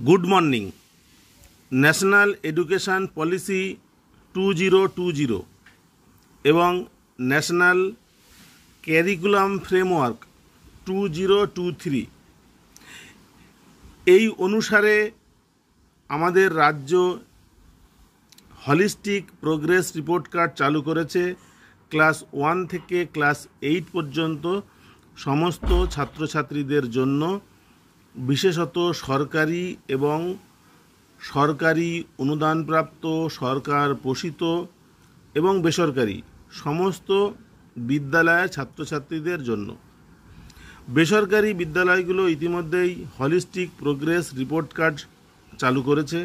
Good morning. National education policy 2020 এবং national curriculum framework 2023 এই অনুসারে আমাদের রাজ্য হলিস্টিক প্রোগ্রেস রিপোর্ট কার্ড চালু করেছে। ক্লাস 1 থেকে ক্লাস 8 পর্যন্ত সমস্ত ছাত্রছাত্রীদের জন্য, বিশেষত সরকারি এবং সরকারি অনুদানপ্রাপ্ত, সরকার পোষিত এবং বেসরকারি সমস্ত বিদ্যালয়ের ছাত্রছাত্রীদের জন্য। বেসরকারি বিদ্যালয়গুলো ইতিমধ্যেই হলিস্টিক প্রোগ্রেস রিপোর্ট কার্ড চালু করেছে।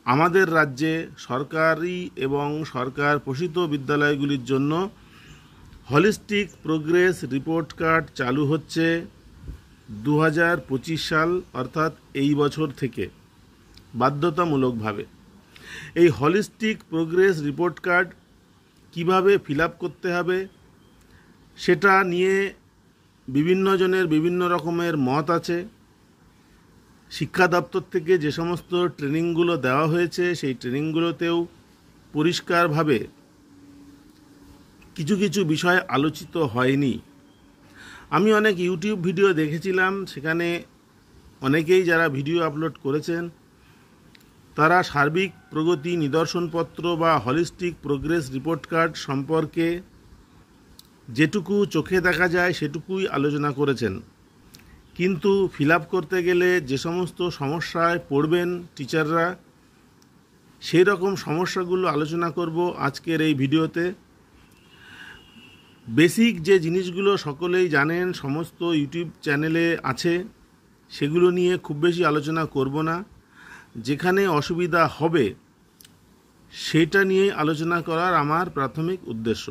আমাদের রাজ্যে সরকারি এবং সরকার পোষিত বিদ্যালয়গুলির জন্য হলিস্টিক প্রোগ্রেস রিপোর্ট কার্ড চালু হচ্ছে 2025 সাল, অর্থাৎ এই বছর থেকে বাধ্যতামূলকভাবে। এই হলিস্টিক প্রোগ্রেস রিপোর্ট কার্ড কীভাবে ফিল আপ করতে হবে সেটা নিয়ে বিভিন্ন জনের বিভিন্ন রকমের মত আছে। শিক্ষা দপ্তর থেকে যে সমস্ত ট্রেনিংগুলো দেওয়া হয়েছে সেই ট্রেনিংগুলোতেও পরিষ্কারভাবে কিছু কিছু বিষয় আলোচিত হয়নি। আমি অনেক ইউটিউব ভিডিও দেখেছিলাম, সেখানে অনেকেই যারা ভিডিও আপলোড করেছেন তারা সার্বিক প্রগতি নিদর্শনপত্র বা হলিস্টিক প্রোগ্রেস রিপোর্ট কার্ড সম্পর্কে যেটুকু চোখে দেখা যায় সেটুকুই আলোচনা করেছেন, কিন্তু ফিল আপ করতে গেলে যে সমস্ত সমস্যায় পড়বেন টিচাররা, সেই রকম সমস্যাগুলো আলোচনা করব আজকের এই ভিডিওতে। বেসিক যে জিনিসগুলো সকলেই জানেন, সমস্ত ইউটিউব চ্যানেলে আছে, সেগুলো নিয়ে খুব বেশি আলোচনা করব না। যেখানে অসুবিধা হবে সেটা নিয়ে আলোচনা করার আমার প্রাথমিক উদ্দেশ্য।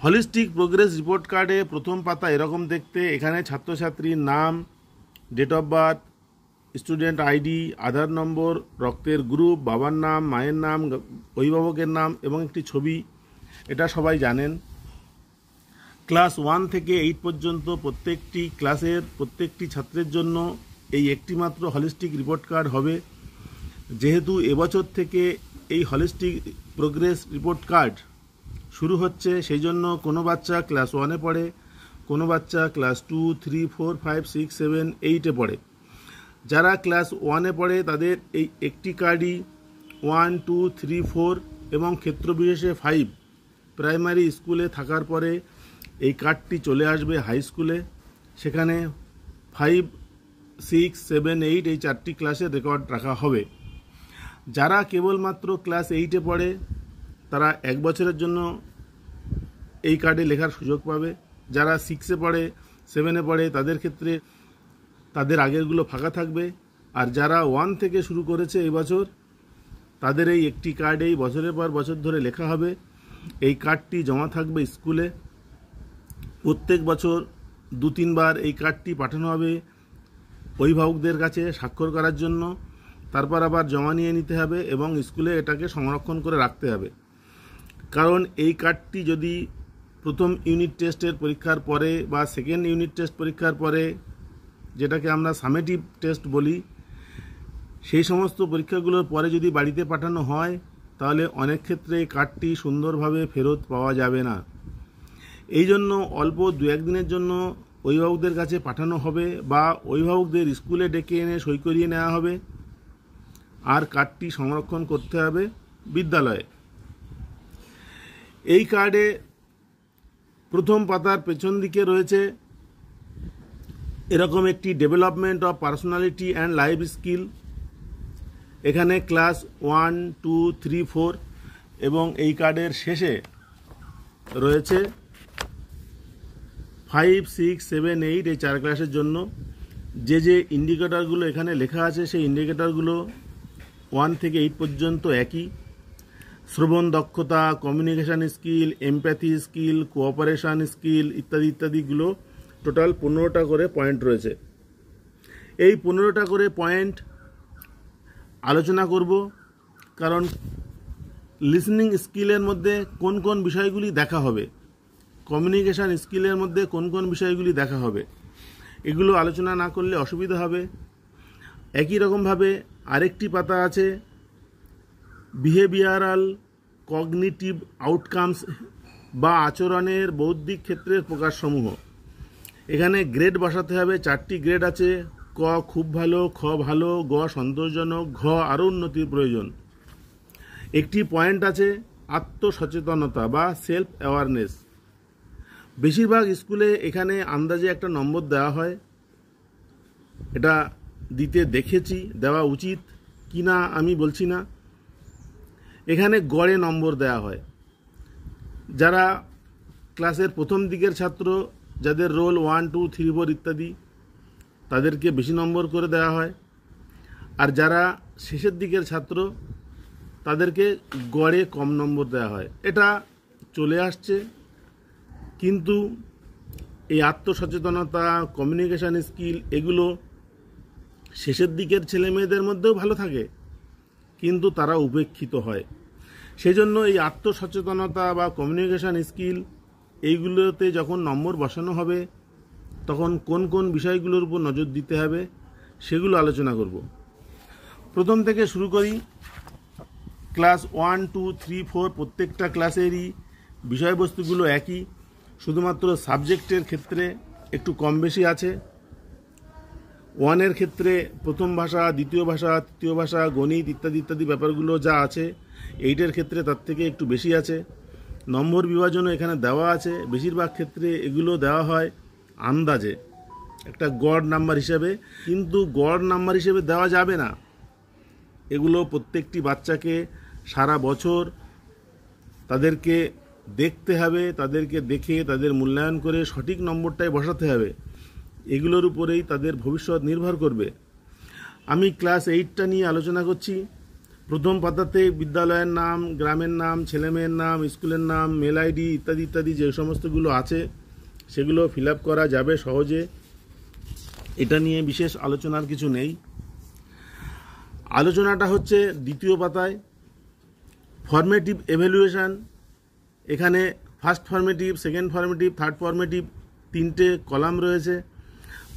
হলিস্টিক প্রোগ্রেস রিপোর্ট কার্ডে প্রথম পাতা এরকম দেখতে। এখানে ছাত্রছাত্রীর নাম, date of birth, student ID, Aadhaar number, রক্তের গ্রুপ, বাবার নাম, মায়ের নাম, অভিভাবকের নাম এবং একটি ছবি, এটা সবাই জানেন। ক্লাস 1 থেকে 8 পর্যন্ত প্রত্যেকটি ক্লাসের প্রত্যেকটি ছাত্রের জন্য এই একটি মাত্র হলিস্টিক রিপোর্ট কার্ড হবে। যেহেতু এবছর থেকে এই হলিস্টিক প্রোগ্রেস রিপোর্ট কার্ড শুরু হচ্ছে, সেই জন্য কোনো বাচ্চা ক্লাস 1-এ পড়ে, কোনো বাচ্চা ক্লাস 2, 3, 4, 5, 6, 7, 8-এ পড়ে। যারা ক্লাস 1-এ পড়ে তাদের এই একটি কার্ডই 1, 2, 3, 4 এবং ক্ষেত্রবিশেষে 5 প্রাইমারি স্কুলে থাকার পরে এই কার্ডটি চলে আসবে হাই স্কুলে। সেখানে 5, 6, 7, 8 এই 4টি ক্লাসের রেকর্ড রাখা হবে। যারা কেবলমাত্র ক্লাস 8-এ পড়ে তারা 1 বছরের জন্য এই কার্ডে লেখার সুযোগ পাবে। যারা 6-এ পড়ে, 7-এ পড়ে তাদের ক্ষেত্রে তাদের আগেরগুলো ফাঁকা থাকবে। আর যারা 1 থেকে শুরু করেছে এই বছর, তাদের এই একটি কার্ডেই বছরের পর বছর ধরে লেখা হবে। এই কার্ডটি জমা থাকবে স্কুলে। প্রত্যেক বছর 2-3 বার এই কার্ডটি পাঠানো হবে অভিভাবকদের কাছে স্বাক্ষর করার জন্য। তারপর আবার জমা নিয়ে নিতে হবে এবং স্কুলে এটাকে সংরক্ষণ করে রাখতে হবে। কারণ এই কার্ডটি যদি প্রথম ইউনিট টেস্টের পরীক্ষার পরে বা সেকেন্ড ইউনিট টেস্ট পরীক্ষার পরে, যেটাকে আমরা সামেটিভ টেস্ট বলি, সেই সমস্ত পরীক্ষাগুলোর পরে যদি বাড়িতে পাঠানো হয় তাহলে অনেক ক্ষেত্রে এই কার্ডটি সুন্দরভাবে ফেরত পাওয়া যাবে না। এই জন্য অল্প 2-1 দিনের জন্য অভিভাবকদের কাছে পাঠানো হবে বা অভিভাবকদের স্কুলে ডেকে এনে সই করিয়ে নেওয়া হবে, আর কার্ডটি সংরক্ষণ করতে হবে বিদ্যালয়ে। এই কার্ডে প্রথম পাতার পেছন দিকে রয়েছে এরকম একটি development of personality and life skill. এখানে ক্লাস 1, 2, 3, 4 এবং এই কার্ডের শেষে রয়েছে 5, 6, 7, 8 এই 4 ক্লাসের জন্য যে যে ইন্ডিকেটরগুলো এখানে লেখা আছে, সেই ইন্ডিকেটরগুলো 1 থেকে 8 পর্যন্ত একই। শ্রবণ দক্ষতা, communication skill, empathy skill, cooperation skill ইত্যাদি ইত্যাদিগুলো টোটাল 15টা করে পয়েন্ট রয়েছে। এই 15টা করে পয়েন্ট আলোচনা করব, কারণ লিসনিং স্কিলের মধ্যে কোন কোন বিষয়গুলি দেখা হবে, কমিউনিকেশান স্কিলের মধ্যে কোন কোন বিষয়গুলি দেখা হবে, এগুলো আলোচনা না করলে অসুবিধা হবে। একই রকমভাবে আরেকটি পাতা আছে বিহেভিয়ারাল কগনিটিভ আউটকামস বা আচরণের বৌদ্ধিক ক্ষেত্রের প্রকাশসমূহ। এখানে গ্রেড বসাতে হবে। 4টি গ্রেড আছে: ক খুব ভালো, খ ভালো, গ সন্তোষজনক, ঘ আরও উন্নতির প্রয়োজন। একটি পয়েন্ট আছে আত্মসচেতনতা বা সেলফ অ্যাওয়ারনেস। বেশিরভাগ স্কুলে এখানে আন্দাজে একটা নম্বর দেওয়া হয়। এটা দিতে দেখেছি, দেওয়া উচিত কি না আমি বলছি না। এখানে গড়ে নম্বর দেওয়া হয়। যারা ক্লাসের প্রথম দিকের ছাত্র, যাদের রোল 1, 2, 3, 4 ইত্যাদি, তাদেরকে বেশি নম্বর করে দেওয়া হয়। আর যারা শেষের দিকের ছাত্র, তাদেরকে গড়ে কম নম্বর দেওয়া হয়। এটা চলে আসছে, কিন্তু এই আত্মসচেতনতা, কমিউনিকেশান স্কিল এগুলো শেষের দিকের ছেলে মেয়েদের মধ্যেও ভালো থাকে, কিন্তু তারা উপেক্ষিত হয়। সেজন্য এই আত্মসচেতনতা বা কমিউনিকেশান স্কিল এইগুলোতে যখন নম্বর বসানো হবে, তখন কোন কোন বিষয়গুলোর উপর নজর দিতে হবে সেগুলো আলোচনা করব। প্রথম থেকে শুরু করি। ক্লাস 1, 2, 3, 4 প্রত্যেকটা ক্লাসেরই বিষয়বস্তুগুলো একই, শুধুমাত্র সাবজেক্টের ক্ষেত্রে একটু কম বেশি আছে। 1-এর ক্ষেত্রে প্রথম ভাষা, দ্বিতীয় ভাষা, তৃতীয় ভাষা, গণিত ইত্যাদি ইত্যাদি ব্যাপারগুলো যা আছে, 8-এর ক্ষেত্রে তার থেকে একটু বেশি আছে। নম্বর বিভাজনও এখানে দেওয়া আছে। বেশিরভাগ ক্ষেত্রে এগুলো দেওয়া হয় আন্দাজে, একটা গড় নাম্বার হিসেবে, কিন্তু গড় নাম্বার হিসেবে দেওয়া যাবে না। এগুলো প্রত্যেকটি বাচ্চাকে সারা বছর তাদেরকে দেখতে হবে, তাদেরকে দেখে তাদের মূল্যায়ন করে সঠিক নম্বরটাই বসাতে হবে। এগুলোর উপরেই তাদের ভবিষ্যৎ নির্ভর করবে। আমি ক্লাস 8টা নিয়ে আলোচনা করছি। প্রথম পাতাতে বিদ্যালয়ের নাম, গ্রামের নাম, ছেলেমেয়ের নাম, স্কুলের নাম, মেল আইডি ইত্যাদি ইত্যাদি যে সমস্তগুলো আছে সেগুলো ফিল আপ করা যাবে সহজে। এটা নিয়ে বিশেষ আলোচনার কিছু নেই। আলোচনাটা হচ্ছে দ্বিতীয় পাতায় ফর্মেটিভ এভ্যালুয়েশন। এখানে first formative, second formative, third formative 3টে কলাম রয়েছে।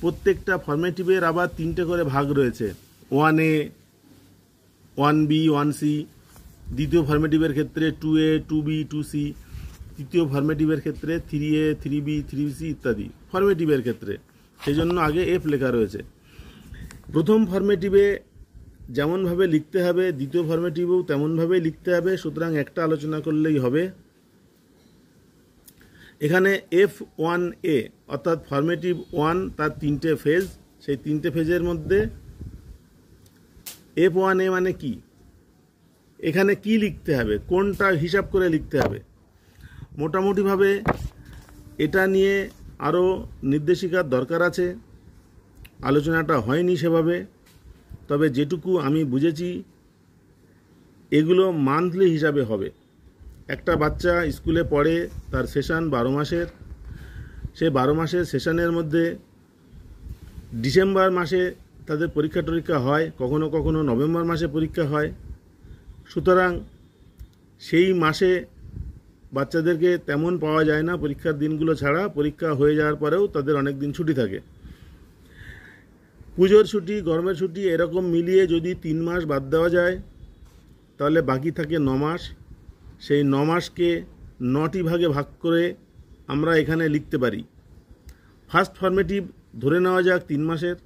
প্রত্যেকটা ফর্মেটিভের আবার 3টে করে ভাগ রয়েছে: 1A, 1B, 1C, দ্বিতীয় ফর্মেটিভের ক্ষেত্রে 2A, 2B, 2C, তৃতীয় ফর্মেটিভের ক্ষেত্রে 3A, 3B, 3C ইত্যাদি ফর্মেটিভের ক্ষেত্রে। সেই জন্য আগে F লেখা রয়েছে। প্রথম ফর্মেটিভে যেমনভাবে লিখতে হবে, দ্বিতীয় ফর্মেটিভেও তেমনভাবেই লিখতে হবে। সুতরাং একটা আলোচনা করলেই হবে। এখানে F1A অর্থাৎ ফর্মেটিভ 1 তার 3টে ফেজ। সেই 3টে ফেজের মধ্যে F1A মানে কি, এখানে কি লিখতে হবে, কোনটা হিসাব করে লিখতে হবে। মোটামুটিভাবে এটা নিয়ে আরও নির্দেশিকার দরকার আছে। আলোচনাটা হয়নি সেভাবে, তবে যেটুকু আমি বুঝেছি এগুলো মান্থলি হিসাবে হবে। একটা বাচ্চা স্কুলে পড়ে, তার সেশন 12 মাসের। সে 12 মাসের সেশনের মধ্যে ডিসেম্বর মাসে তাদের পরীক্ষা টরীক্ষা হয়, কখনো কখনো নভেম্বর মাসে পরীক্ষা হয়। সুতরাং সেই মাসে বাচ্চাদেরকে তেমন পাওয়া যায় না পরীক্ষার দিনগুলো ছাড়া। পরীক্ষা হয়ে যাওয়ার পরেও তাদের অনেক দিন ছুটি থাকে। পুজোর ছুটি, গরমের ছুটি এরকম মিলিয়ে যদি 3 মাস বাদ দেওয়া যায়, তাহলে বাকি থাকে 9 মাস। সেই 9 মাসকে 9টি ভাগে ভাগ করে আমরা এখানে লিখতে পারি। ফার্স্ট ফর্মেটিভ ধরে নেওয়া যাক 3 মাসের,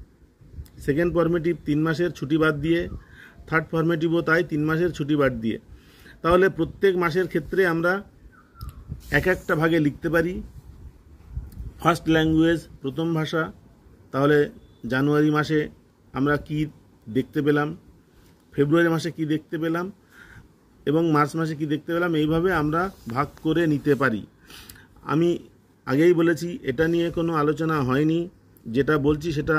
সেকেন্ড ফর্মেটিভ 3 মাসের ছুটি বাদ দিয়ে, থার্ড ফর্মেটিভও তাই 3 মাসের ছুটি বাদ দিয়ে। তাহলে প্রত্যেক মাসের ক্ষেত্রে আমরা এক একটা ভাগে লিখতে পারি। ফার্স্ট ল্যাঙ্গুয়েজ, প্রথম ভাষা, তাহলে জানুয়ারি মাসে আমরা কি দেখতে পেলাম, ফেব্রুয়ারি মাসে কি দেখতে পেলাম এবং মার্চ মাসে কি দেখতে পেলাম, এইভাবে আমরা ভাগ করে নিতে পারি। আমি আগেই বলেছি এটা নিয়ে কোনো আলোচনা হয়নি। যেটা বলছি সেটা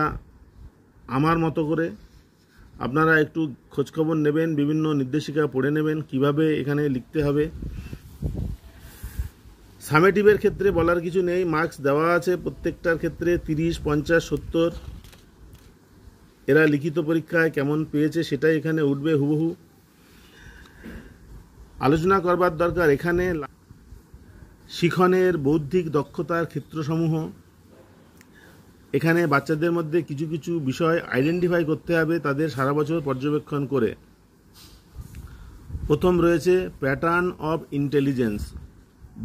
আমার মতো করে। আপনারা একটু খোঁজখবর নেবেন, বিভিন্ন নির্দেশিকা পড়ে নেবেন কিভাবে এখানে লিখতে হবে। সামেটিভের ক্ষেত্রে বলার কিছু নেই, মার্কস দেওয়া আছে প্রত্যেকটার ক্ষেত্রে 30, 50, 70। এরা লিখিত পরীক্ষায় কেমন পেয়েছে সেটাই এখানে উঠবে হুবহু। আলোচনা করবার দরকার এখানে শিখনের বৌদ্ধিক দক্ষতার ক্ষেত্রসমূহ। এখানে বাচ্চাদের মধ্যে কিছু কিছু বিষয় আইডেন্টিফাই করতে হবে তাদের সারা বছর পর্যবেক্ষণ করে। প্রথম রয়েছে প্যাটার্ন অফ ইন্টেলিজেন্স,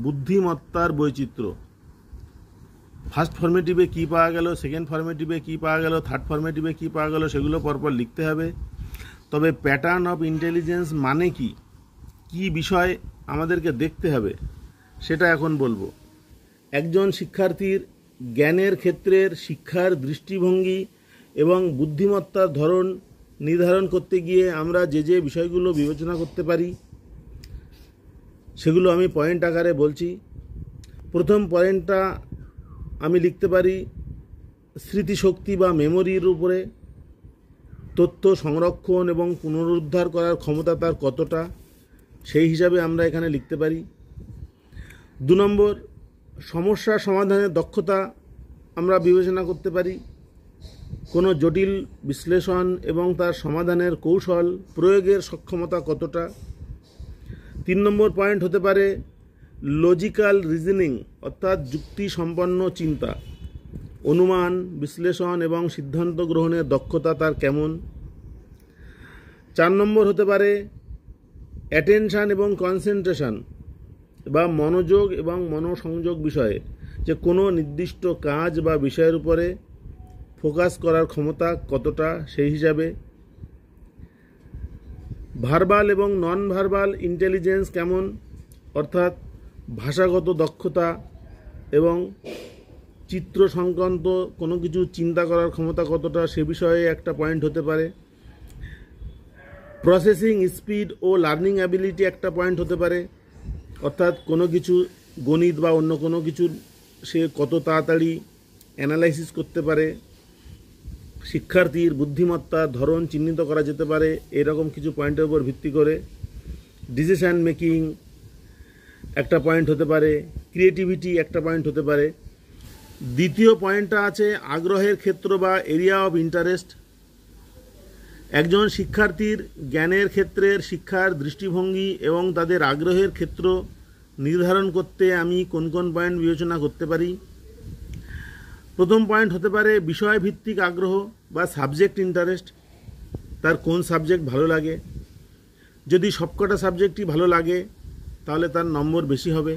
বুদ্ধিমত্তার বৈচিত্র্য। ফার্স্ট ফর্মেটিভে কী পাওয়া গেল, সেকেন্ড ফর্মেটিভে কী পাওয়া গেল, থার্ড ফর্মেটিভে কী পাওয়া গেল, সেগুলো পরপর লিখতে হবে। তবে প্যাটার্ন অফ ইন্টেলিজেন্স মানে কি, কী বিষয় আমাদেরকে দেখতে হবে সেটা এখন বলবো। একজন শিক্ষার্থীর জ্ঞানের ক্ষেত্রের শিক্ষার দৃষ্টিভঙ্গি এবং বুদ্ধিমত্তার ধরন নির্ধারণ করতে গিয়ে আমরা যে যে বিষয়গুলো বিবেচনা করতে পারি সেগুলো আমি পয়েন্ট আকারে বলছি। প্রথম পয়েন্টটা আমি লিখতে পারি স্মৃতিশক্তি বা মেমোরির উপরে, তথ্য সংরক্ষণ এবং পুনরুদ্ধার করার ক্ষমতা তার কতটা, সেই হিসাবে আমরা এখানে লিখতে পারি। 2 নম্বর, সমস্যা সমাধানের দক্ষতা আমরা বিবেচনা করতে পারি, কোনো জটিল বিশ্লেষণ এবং তার সমাধানের কৌশল প্রয়োগের সক্ষমতা কতটা। 3 নম্বর পয়েন্ট হতে পারে লজিক্যাল রিজনিং, অর্থাৎ যুক্তি সম্পন্ন চিন্তা, অনুমান, বিশ্লেষণ এবং সিদ্ধান্ত গ্রহণের দক্ষতা তার কেমন। 4 নম্বর হতে পারে অ্যাটেনশান এবং কনসেন্ট্রেশন বা মনোযোগ এবং মনোসংযোগ বিষয়ে, যে কোনো নির্দিষ্ট কাজ বা বিষয়ের উপরে ফোকাস করার ক্ষমতা কতটা সেই হিসাবে। ভার্বাল এবং নন ভার্বাল ইন্টেলিজেন্স কেমন, অর্থাৎ ভাষাগত দক্ষতা এবং চিত্র সংক্রান্ত কোনো কিছু চিন্তা করার ক্ষমতা কতটা সে বিষয়ে একটা পয়েন্ট হতে পারে। প্রসেসিং স্পিড ও লার্নিং অ্যাবিলিটি একটা পয়েন্ট হতে পারে, অর্থাৎ কোনো কিছু গণিত বা অন্য কোনো কিছু সে কত তাড়াতাড়ি অ্যানালাইসিস করতে পারে, শিক্ষার্থীর বুদ্ধিমত্তার ধরন চিহ্নিত করা যেতে পারে এরকম কিছু পয়েন্টের উপর ভিত্তি করে। ডিসিশন মেকিং একটা পয়েন্ট হতে পারে, ক্রিয়েটিভিটি একটা পয়েন্ট হতে পারে। দ্বিতীয় পয়েন্টটা আছে আগ্রহের ক্ষেত্র বা এরিয়া অফ ইন্টারেস্ট। একজন শিক্ষার্থীর জ্ঞানের ক্ষেত্রের শিক্ষার দৃষ্টিভঙ্গি এবং তাদের আগ্রহের ক্ষেত্র নির্ধারণ করতে আমি কোন কোন পয়েন্ট বিবেচনা করতে পারি। প্রথম পয়েন্ট হতে পারে বিষয়ভিত্তিক আগ্রহ বা সাবজেক্ট ইন্টারেস্ট, তার কোন সাবজেক্ট ভালো লাগে। যদি সবকটা সাবজেক্টই ভালো লাগে তাহলে তার নম্বর বেশি হবে।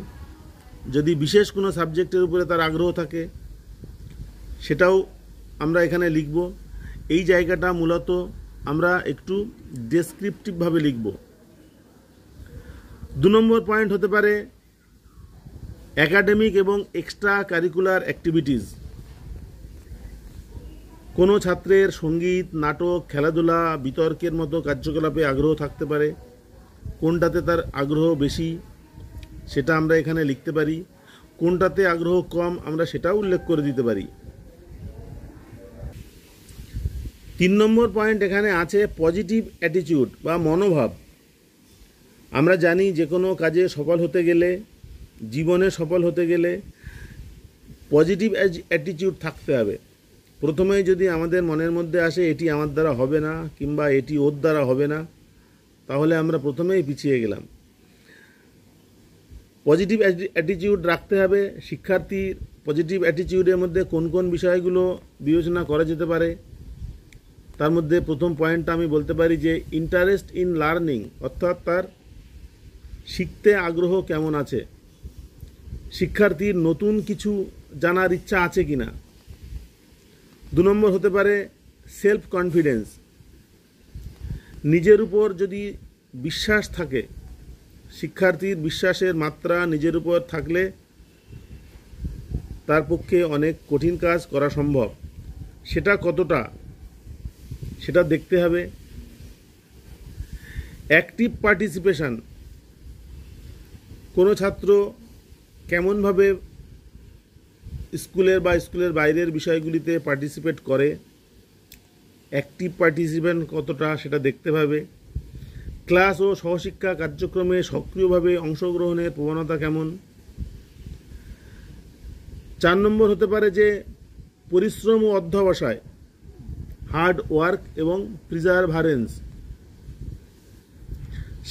যদি বিশেষ কোনো সাবজেক্টের উপরে তার আগ্রহ থাকে সেটাও আমরা এখানে লিখব। এই জায়গাটা মূলত আমরা একটু ডেসক্রিপটিভভাবে লিখব। 2 নম্বর পয়েন্ট হতে পারে একাডেমিক এবং এক্সট্রা কারিকুলার অ্যাক্টিভিটিস। কোনো ছাত্রের সঙ্গীত, নাটক, খেলাধুলা, বিতর্কের মতো কার্যকলাপে আগ্রহ থাকতে পারে, কোনটাতে তার আগ্রহ বেশি সেটা আমরা এখানে লিখতে পারি, কোনটাতে আগ্রহ কম আমরা সেটাও উল্লেখ করে দিতে পারি। 3 নম্বর পয়েন্ট এখানে আছে পজিটিভ অ্যাটিটিউড বা মনোভাব। আমরা জানি যে কোনো কাজে সফল হতে গেলে, জীবনে সফল হতে গেলে পজিটিভ অ্যাটিটিউড থাকতে হবে। প্রথমেই যদি আমাদের মনের মধ্যে আসে এটি আমার দ্বারা হবে না কিংবা এটি ওর দ্বারা হবে না, তাহলে আমরা প্রথমেই পিছিয়ে গেলাম। পজিটিভ অ্যাটিটিউড রাখতে হবে। শিক্ষার্থীর পজিটিভ অ্যাটিটিউডের মধ্যে কোন কোন বিষয়গুলো বিবেচনা করা যেতে পারে, তার মধ্যে প্রথম পয়েন্টটা আমি বলতে পারি যে ইন্টারেস্ট ইন লার্নিং, অর্থাৎ তার শিখতে আগ্রহ কেমন আছে, শিক্ষার্থীর নতুন কিছু জানার ইচ্ছা আছে কিনা। 2 নম্বর হতে পারে সেলফ কনফিডেন্স, নিজের উপর যদি বিশ্বাস থাকে, শিক্ষার্থীর বিশ্বাসের মাত্রা নিজের উপর থাকলে তার পক্ষে অনেক কঠিন কাজ করা সম্ভব, সেটা কতটা সেটা দেখতে হবে। অ্যাক্টিভ পার্টিসিপেশন, কোনো ছাত্র কেমনভাবে স্কুলের বা স্কুলের বাইরের বিষয়গুলিতে পার্টিসিপেট করে, অ্যাক্টিভ পার্টিসিপেন্ট কতটা সেটা দেখতে হবে। ক্লাস ও সহশিক্ষা কার্যক্রমে সক্রিয়ভাবে অংশগ্রহণের প্রবণতা কেমন। 4 নম্বর হতে পারে যে পরিশ্রম ও অধ্যবসায়, হার্ড ওয়ার্ক এবং প্রিজারভারেন্স,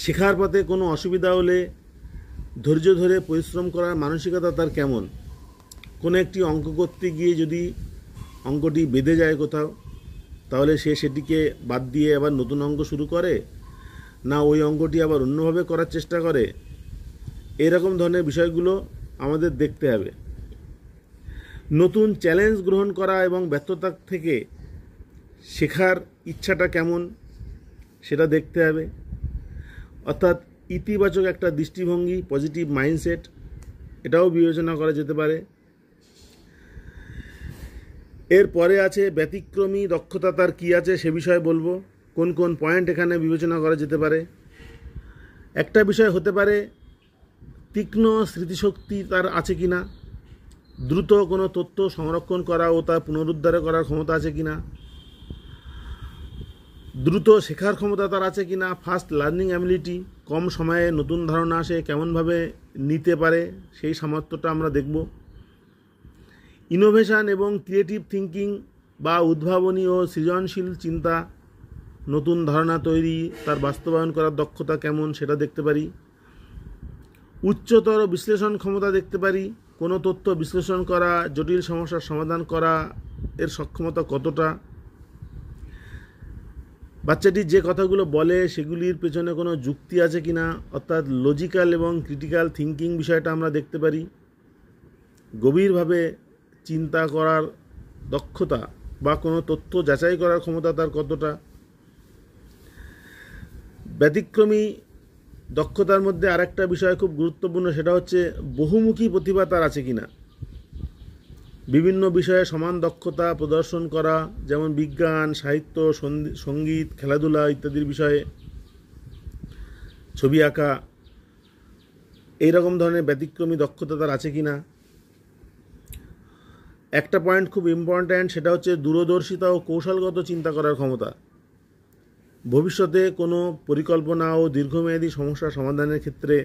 শেখার পথে কোনো অসুবিধা হলে ধৈর্য ধরে পরিশ্রম করার মানসিকতা তার কেমন। কোনো একটি অঙ্ক করতে গিয়ে যদি অঙ্কটি বেঁধে যায় কোথাও, তাহলে সে সেটিকে বাদ দিয়ে আবার নতুন অঙ্ক শুরু করে, না ওই অঙ্কটি আবার অন্যভাবে করার চেষ্টা করে, এরকম ধরনের বিষয়গুলো আমাদের দেখতে হবে। নতুন চ্যালেঞ্জ গ্রহণ করা এবং ব্যর্থতা থেকে শেখার ইচ্ছাটা কেমন সেটা দেখতে হবে। অর্থাৎ ইতিবাচক একটা দৃষ্টিভঙ্গি, পজিটিভ মাইন্ডসেট, এটাও বিবেচনা করা যেতে পারে। এরপরে আছে ব্যতিক্রমী দক্ষতা তার কী আছে সে বিষয়ে বলবো, কোন কোন পয়েন্ট এখানে বিবেচনা করা যেতে পারে। একটা বিষয় হতে পারে তীক্ষ্ণ স্মৃতিশক্তি তার আছে কি না, দ্রুত কোনো তথ্য সংরক্ষণ করা ও তার পুনরুদ্ধার করার ক্ষমতা আছে কি না, দ্রুত শেখার ক্ষমতা তার আছে কি না, ফাস্ট লার্নিং অ্যাবিলিটি, কম সময়ে নতুন ধারণা সে কেমনভাবে নিতে পারে সেই সামর্থ্যটা আমরা দেখব। ইনোভেশন এবং ক্রিয়েটিভ থিঙ্কিং বা উদ্ভাবনী ও সৃজনশীল চিন্তা, নতুন ধারণা তৈরি, তার বাস্তবায়ন করার দক্ষতা কেমন সেটা দেখতে পারি। উচ্চতর বিশ্লেষণ ক্ষমতা দেখতে পারি, কোনো তথ্য বিশ্লেষণ করা, জটিল সমস্যার সমাধান করা এর সক্ষমতা কতটা। বাচ্চাটি যে কথাগুলো বলে সেগুলির পেছনে কোনো যুক্তি আছে কি না, অর্থাৎ লজিক্যাল এবং ক্রিটিক্যাল থিঙ্কিং বিষয়টা আমরা দেখতে পারি। গভীরভাবে চিন্তা করার দক্ষতা বা কোনো তথ্য যাচাই করার ক্ষমতা তার কতটা। ব্যতিক্রমী দক্ষতার মধ্যে আরেকটা বিষয় খুব গুরুত্বপূর্ণ, সেটা হচ্ছে বহুমুখী প্রতিভা তার আছে কিনা। বিভিন্ন বিষয়ে সমান দক্ষতা প্রদর্শন করা, যেমন বিজ্ঞান, সাহিত্য, সঙ্গীত, খেলাধুলা ইত্যাদির বিষয়ে, ছবি আঁকা, এইরকম ধরনের ব্যতিক্রমী দক্ষতা তার আছে কিনা। একটা পয়েন্ট খুব ইম্পর্ট্যান্ট, সেটা হচ্ছে দূরদর্শিতা ও কৌশলগত চিন্তা করার ক্ষমতা। ভবিষ্যতে কোনো পরিকল্পনা ও দীর্ঘমেয়াদী সমস্যা সমাধানের ক্ষেত্রে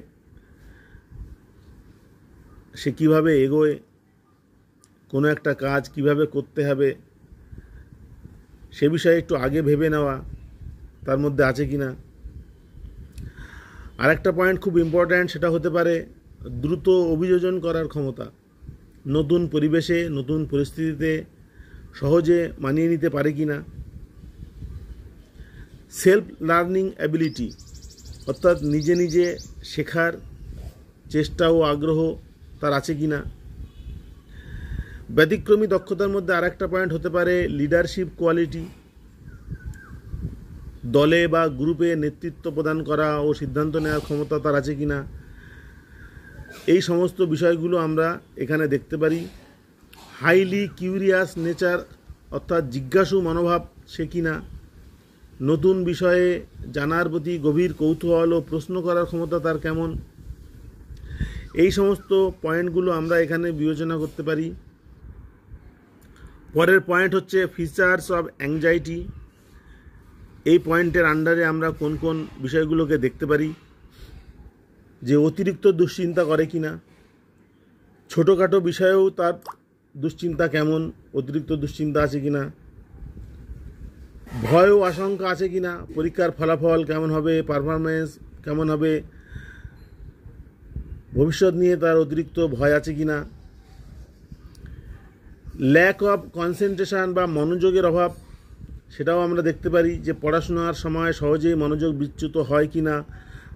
সে কীভাবে এগোয়, কোনো একটা কাজ কিভাবে করতে হবে সে বিষয়ে একটু আগে ভেবে নেওয়া তার মধ্যে আছে কি না। আরেকটা পয়েন্ট খুব ইম্পর্ট্যান্ট, সেটা হতে পারে দ্রুত অভিযোজন করার ক্ষমতা। নতুন পরিবেশে, নতুন পরিস্থিতিতে সহজে মানিয়ে নিতে পারে কি না। সেলফ লার্নিং অ্যাবিলিটি, অর্থাৎ নিজে নিজে শেখার চেষ্টা ও আগ্রহ তার আছে কি না। ব্যতিক্রমী দক্ষতার মধ্যে আরেকটা পয়েন্ট হতে পারে লিডারশিপ কোয়ালিটি, দলে বা গ্রুপে নেতৃত্ব প্রদান করা ও সিদ্ধান্ত নেওয়ার ক্ষমতা তার আছে কি না। এই সমস্ত বিষয়গুলো আমরা এখানে দেখতে পারি। হাইলি কিউরিয়াস নেচার, অর্থাৎ জিজ্ঞাসু মনোভাব সে কি না। নতুন বিষয়ে জানার প্রতি গভীর কৌতূহল ও প্রশ্ন করার ক্ষমতা তার কেমন। এই সমস্ত পয়েন্টগুলো আমরা এখানে বিবেচনা করতে পারি। পরের পয়েন্ট হচ্ছে ফিচার্স অফ অ্যাংজাইটি। এই পয়েন্টের আন্ডারে আমরা কোন কোন বিষয়গুলোকে দেখতে পারি, যে অতিরিক্ত দুশ্চিন্তা করে কি না, ছোটোখাটো বিষয়েও তার দুশ্চিন্তা কেমন, অতিরিক্ত দুশ্চিন্তা আছে কি না, ভয় ও আশঙ্কা আছে কি না, পরীক্ষার ফলাফল কেমন হবে, পারফরমেন্স কেমন হবে, ভবিষ্যৎ নিয়ে তার অতিরিক্ত ভয় আছে কি না। ল্যাক অফ কনসেন্ট্রেশন বা মনোযোগের অভাব, সেটাও আমরা দেখতে পারি, যে পড়াশোনার সময় সহজেই মনোযোগ বিচ্যুত হয় কি না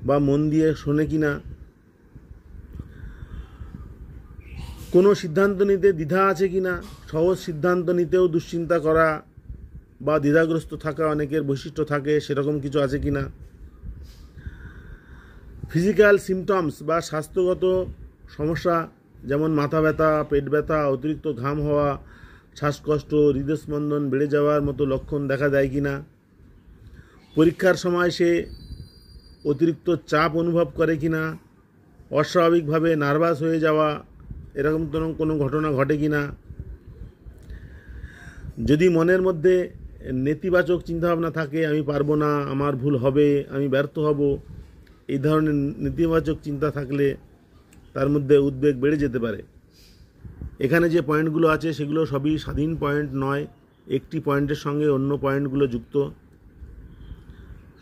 বা মন দিয়ে শোনে কি না। কোনো সিদ্ধান্ত নিতে দ্বিধা আছে কি না, সহজ সিদ্ধান্ত নিতেও দুশ্চিন্তা করা বা দ্বিধাগ্রস্ত থাকা অনেকের বৈশিষ্ট্য থাকে, সেরকম কিছু আছে কি না। ফিজিক্যাল সিমটমস বা স্বাস্থ্যগত সমস্যা, যেমন মাথা ব্যথা, পেট ব্যথা, অতিরিক্ত ঘাম হওয়া, শ্বাসকষ্ট, হৃদস্পন্দন বেড়ে যাওয়ার মতো লক্ষণ দেখা দেয় কি না। পরীক্ষার সময় সে অতিরিক্ত চাপ অনুভব করে কি না, অস্বাভাবিকভাবে নার্ভাস হয়ে যাওয়া এরকম কোনো ঘটনা ঘটে কি না। যদি মনের মধ্যে নেতিবাচক চিন্তাভাবনা থাকে, আমি পারবো না, আমার ভুল হবে, আমি ব্যর্থ হব, এই ধরনের নেতিবাচক চিন্তা থাকলে তার মধ্যে উদ্বেগ বেড়ে যেতে পারে। এখানে যে পয়েন্টগুলো আছে সেগুলো সবই স্বাধীন পয়েন্ট নয়, একটি পয়েন্টের সঙ্গে অন্য পয়েন্টগুলো যুক্ত।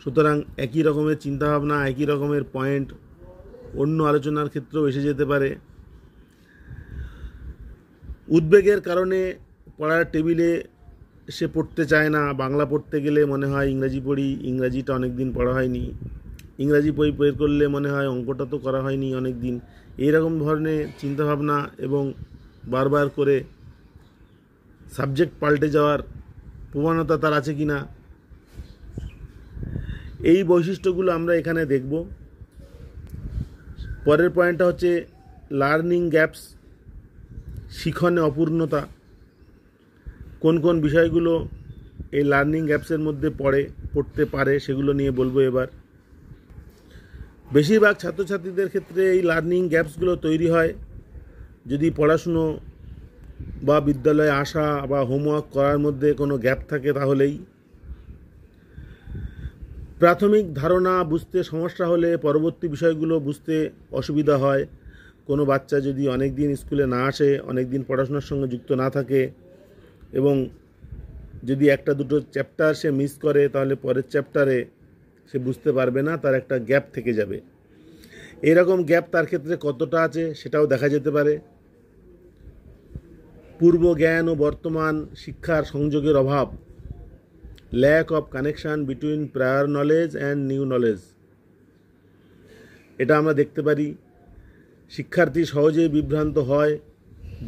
সুতরাং একই রকমের চিন্তাভাবনা, একই রকমের পয়েন্ট অন্য আলোচনার ক্ষেত্রেও এসে যেতে পারে। উদ্বেগের কারণে পড়ার টেবিলে সে পড়তে চায় না। বাংলা পড়তে গেলে মনে হয় ইংরাজি পড়ি, ইংরাজিটা অনেক দিন পড়া হয়নি। ইংরাজি বই বের করলে মনে হয় অঙ্কটা তো করা হয়নি অনেক দিন। এইরকম ধরনের চিন্তাভাবনা এবং বারবার করে সাবজেক্ট পাল্টে যাওয়ার প্রবণতা তার আছে কি না, এই বৈশিষ্ট্যগুলো আমরা এখানে দেখব। পরের পয়েন্টটা হচ্ছে লার্নিং গ্যাপস, শিখনে অপূর্ণতা। কোন কোন বিষয়গুলো এই লার্নিং গ্যাপসের মধ্যে পড়তে পারে সেগুলো নিয়ে বলবো এবার। বেশিরভাগ ছাত্রছাত্রীদের ক্ষেত্রে এই লার্নিং গ্যাপসগুলো তৈরি হয় যদি পড়াশুনো বা বিদ্যালয়ে আসা বা হোমওয়ার্ক করার মধ্যে কোনো গ্যাপ থাকে, তাহলেই। প্রাথমিক ধারণা বুঝতে সমস্যা হলে পরবর্তী বিষয়গুলো বুঝতে অসুবিধা হয়। কোনো বাচ্চা যদি অনেক দিন স্কুলে না আসে, অনেক দিন পড়াশোনার সঙ্গে যুক্ত না থাকে এবং যদি একটা দুটো চ্যাপ্টার সে মিস করে, তাহলে পরের চ্যাপ্টারে সে বুঝতে পারবে না, তার একটা গ্যাপ থেকে যাবে। এরকম গ্যাপ তার ক্ষেত্রে কতটা আছে সেটাও দেখা যেতে পারে। পূর্ব জ্ঞান ও বর্তমান শিক্ষার সংযোগের অভাব, lack of connection between prior knowledge and new knowledge, এটা আমরা দেখতে পারি। শিক্ষার্থী সহজেই বিভ্রান্ত হয়।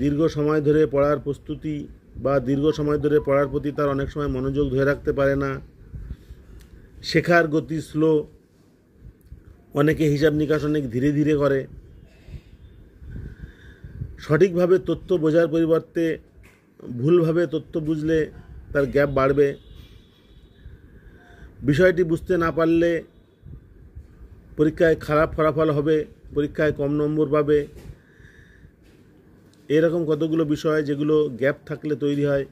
দীর্ঘ সময় ধরে পড়ার প্রস্তুতি বা দীর্ঘ সময় ধরে পড়ার প্রতি তার অনেক সময় মনোযোগ ধরে রাখতে পারে না। শেখার গতি স্লো, অনেকে হিসাব নিকাশ অনেক ধীরে ধীরে করে। সঠিকভাবে তথ্য বোঝার পরিবর্তে ভুলভাবে তথ্য বুঝলে তার গ্যাপ বাড়বে। বিষয়টি বুঝতে না পারলে পরীক্ষায় খারাপ ফলাফল হবে, পরীক্ষায় কম নম্বর পাবে। এরকম কতগুলো বিষয় যেগুলো গ্যাপ থাকলে তৈরি হয়।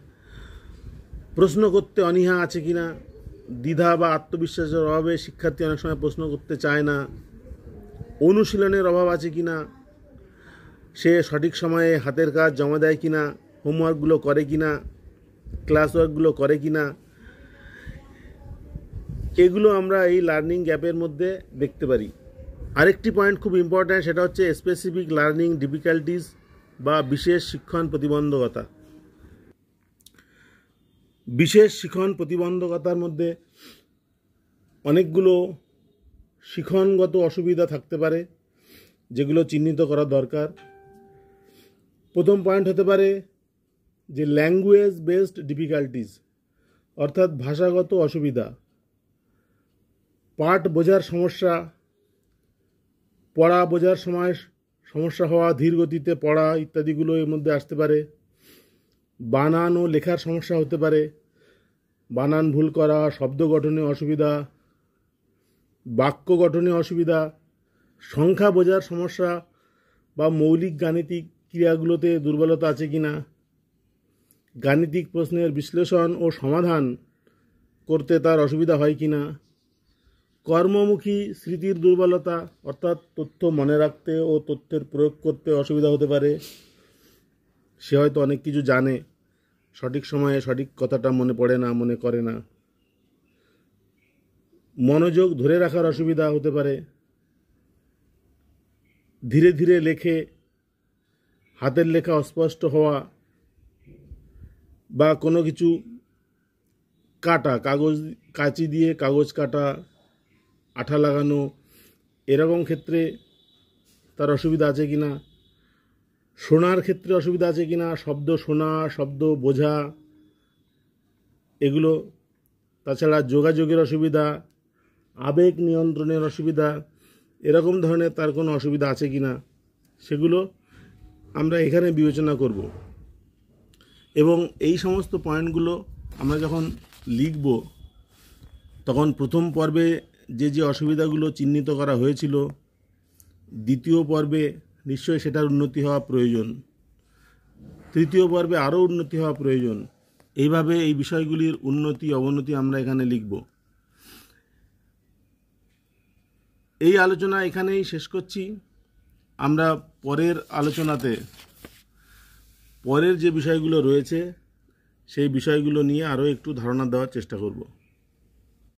প্রশ্ন করতে অনীহা আছে কিনা, দ্বিধা বা আত্মবিশ্বাসের অভাবে শিক্ষার্থী অনেক সময় প্রশ্ন করতে চায় না। অনুশীলনের অভাব আছে কিনা, সে সঠিক সময়ে হাতের কাজ জমা দেয় কিনা, হোমওয়ার্কগুলো করে কিনা, ক্লাস ওয়ার্কগুলো করে কিনা, এগুলো আমরা এই লার্নিং গ্যাপের মধ্যে দেখতে পারি। আরেকটি পয়েন্ট খুব ইম্পর্ট্যান্ট, সেটা হচ্ছে স্পেসিফিক লার্নিং ডিফিকাল্টিস বা বিশেষ শিক্ষণ প্রতিবন্ধকতা। বিশেষ শিখন প্রতিবন্ধকতার মধ্যে অনেকগুলো শিখনগত অসুবিধা থাকতে পারে যেগুলো চিহ্নিত করা দরকার। প্রথম পয়েন্ট হতে পারে যে ল্যাঙ্গুয়েজ বেসড ডিফিকাল্টিস, অর্থাৎ ভাষাগত অসুবিধা। পাঠ বোঝার সমস্যা, পড়া বোঝার সময় সমস্যা হওয়া, ধীর গতিতে পড়া ইত্যাদিগুলো এর মধ্যে আসতে পারে। বানান ও লেখার সমস্যা হতে পারে, বানান ভুল করা, শব্দ গঠনে অসুবিধা, বাক্য গঠনে অসুবিধা, সংখ্যা বোঝার সমস্যা বা মৌলিক গাণিতিক ক্রিয়াগুলোতে দুর্বলতা আছে কিনা, গাণিতিক প্রশ্নের বিশ্লেষণ ও সমাধান করতে তার অসুবিধা হয় কিনা, কর্মমুখী স্মৃতির দুর্বলতা, অর্থাৎ তথ্য মনে রাখতে ও তথ্যের প্রয়োগ করতে অসুবিধা হতে পারে। সে হয়তো অনেক কিছু জানে, সঠিক সময়ে সঠিক কথাটা মনে পড়ে না, মনে করে না। মনোযোগ ধরে রাখার অসুবিধা হতে পারে। ধীরে ধীরে লেখে, হাতের লেখা অস্পষ্ট হওয়া বা কোনো কিছু কাটা, কাঁচি দিয়ে কাগজ কাটা, আঠা লাগানো, এরকম ক্ষেত্রে তার অসুবিধা আছে কিনা। শোনার ক্ষেত্রে অসুবিধা আছে কিনা, শব্দ শোনা, শব্দ বোঝা, এগুলো। তাছাড়া যোগাযোগের অসুবিধা, আবেগ নিয়ন্ত্রণের অসুবিধা, এরকম ধরনের তার কোনো অসুবিধা আছে কিনা, সেগুলো আমরা এখানে বিবেচনা করব। এবং এই সমস্ত পয়েন্টগুলো আমরা যখন লিখব, তখন প্রথম পর্বে যে যে অসুবিধাগুলো চিহ্নিত করা হয়েছিল, দ্বিতীয় পর্বে নিশ্চয়ই সেটার উন্নতি হওয়া প্রয়োজন, তৃতীয় পর্বে আরও উন্নতি হওয়া প্রয়োজন। এইভাবে এই বিষয়গুলির উন্নতি অবনতি আমরা এখানে লিখব। এই আলোচনা এখানেই শেষ করছি। আমরা পরের আলোচনাতে পরের যে বিষয়গুলো রয়েছে সেই বিষয়গুলো নিয়ে আরও একটু ধারণা দেওয়ার চেষ্টা করব।